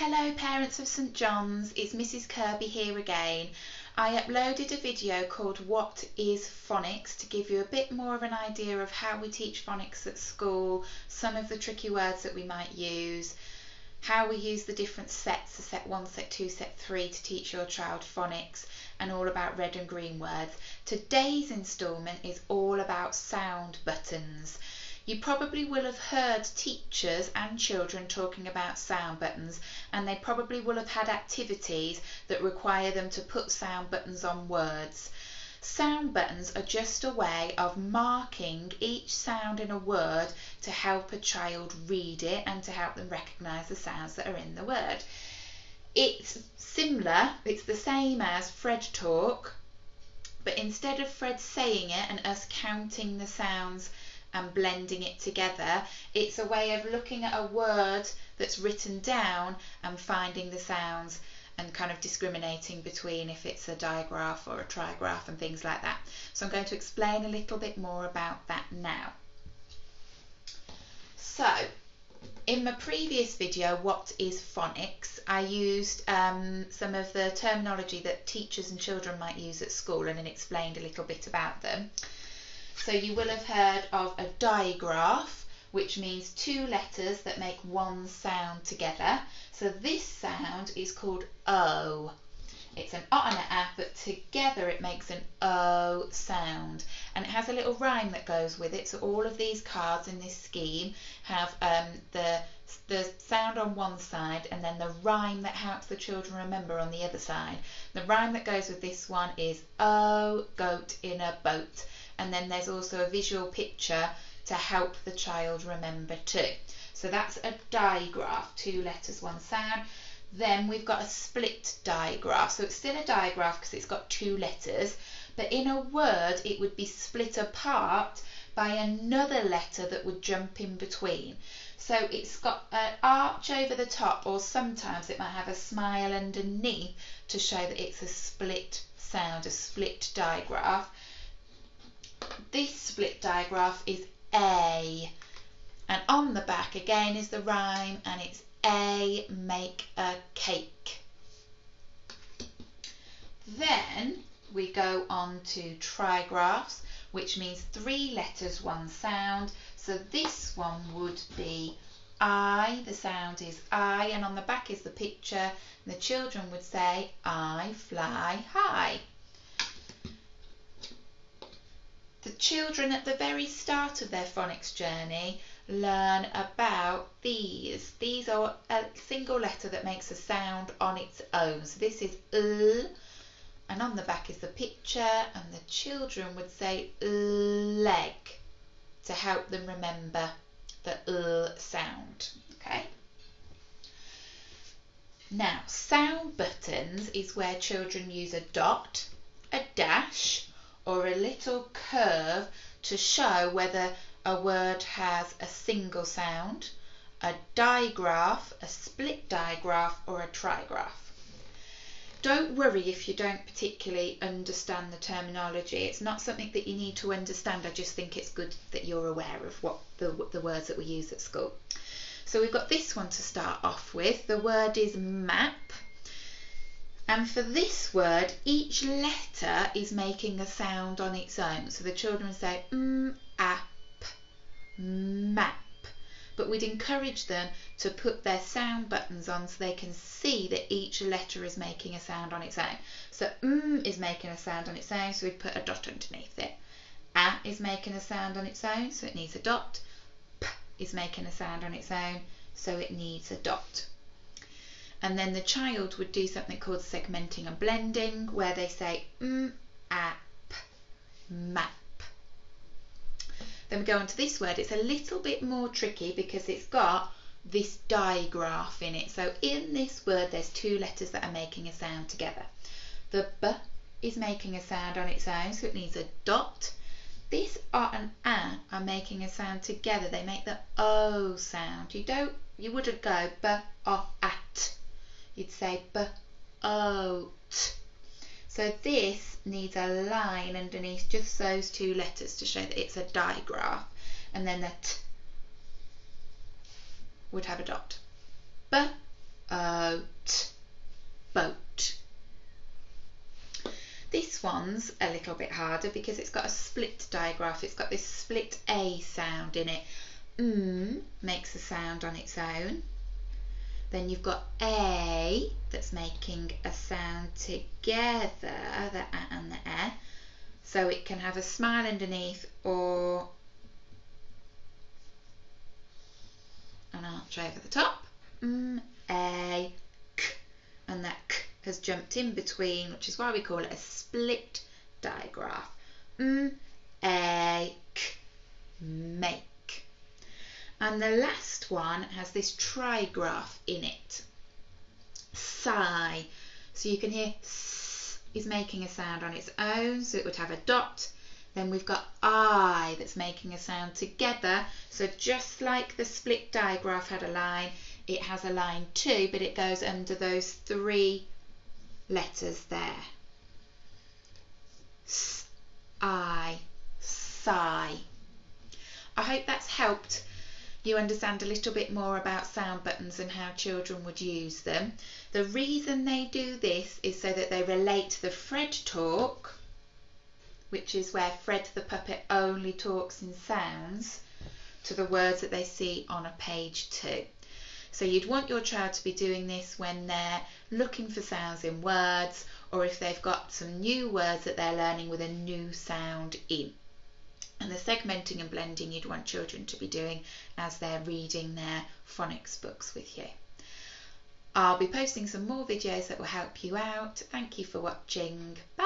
Hello parents of St John's, it's Mrs Kirby here again. I uploaded a video called What is Phonics to give you a bit more of an idea of how we teach phonics at school, some of the tricky words that we might use, how we use the different sets, so set 1, set 2, set 3 to teach your child phonics, and all about red and green words. Today's instalment is all about sound buttons. You probably will have heard teachers and children talking about sound buttons, and they probably will have had activities that require them to put sound buttons on words. Sound buttons are just a way of marking each sound in a word to help a child read it and to help them recognise the sounds that are in the word. It's similar, it's the same as Fred Talk, but instead of Fred saying it and us counting the sounds and blending it together, it's a way of looking at a word that's written down and finding the sounds and kind of discriminating between if it's a digraph or a trigraph and things like that. So I'm going to explain a little bit more about that now. So in my previous video, What is Phonics, I used some of the terminology that teachers and children might use at school and then explained a little bit about them. So you will have heard of a digraph, which means two letters that make one sound together. So this sound is called O. It's an O and an A, but together it makes an O sound. And it has a little rhyme that goes with it. So all of these cards in this scheme have the sound on one side and then the rhyme that helps the children remember on the other side. The rhyme that goes with this one is O, goat in a boat. And then there's also a visual picture to help the child remember too. So that's a digraph, two letters, one sound. Then we've got a split digraph. So it's still a digraph because it's got two letters, but in a word it would be split apart by another letter that would jump in between. So it's got an arch over the top, or sometimes it might have a smile underneath to show that it's a split sound, a split digraph. This split digraph is A, and on the back again is the rhyme, and it's A, make a cake. Then we go on to trigraphs, which means three letters, one sound. So this one would be I, the sound is I, and on the back is the picture, and the children would say I fly high. The children at the very start of their phonics journey learn about these. These are a single letter that makes a sound on its own. So this is and on the back is the picture, and the children would say leg to help them remember the sound. Okay. Now, sound buttons is where children use a dot, a dash, or a little curve to show whether a word has a single sound, a digraph, a split digraph, or a trigraph. Don't worry if you don't particularly understand the terminology. It's not something that you need to understand. I just think it's good that you're aware of what the words that we use at school. So we've got this one to start off with. The word is map. And for this word, each letter is making a sound on its own. So the children say app, map. But we'd encourage them to put their sound buttons on so they can see that each letter is making a sound on its own. So is making a sound on its own, so we'd put a dot underneath it. A is making a sound on its own, so it needs a dot. P is making a sound on its own, so it needs a dot. And then the child would do something called segmenting and blending, where they say app, map. Then we go on to this word. It's a little bit more tricky because it's got this digraph in it. So in this word there's two letters that are making a sound together. The B is making a sound on its own, so it needs a dot. This O and A are making a sound together. They make the O sound. You wouldn't go B, O, at. You'd say b, o, t. So this needs a line underneath just those two letters to show that it's a digraph, and then the t would have a dot. B, o, one's a little bit harder because it's got a split digraph. It's got this split A sound in it. Makes a sound on its own. Then you've got A that's making a sound together, the A and the E. So it can have a smile underneath or an arch over the top. A, K. And that K has jumped in between, which is why we call it a split digraph. A, K, make. And the last one has this trigraph in it. Sigh. So you can hear S is making a sound on its own, so it would have a dot. Then we've got I that's making a sound together. So just like the split digraph had a line, it has a line too, but it goes under those 3 letters there. S, I, sigh. I hope that's helped you understand a little bit more about sound buttons and how children would use them. The reason they do this is so that they relate the Fred talk, which is where Fred the puppet only talks in sounds, to the words that they see on a page too. So you'd want your child to be doing this when they're looking for sounds in words, or if they've got some new words that they're learning with a new sound in. And the segmenting and blending you'd want children to be doing as they're reading their phonics books with you. I'll be posting some more videos that will help you out. Thank you for watching. Bye.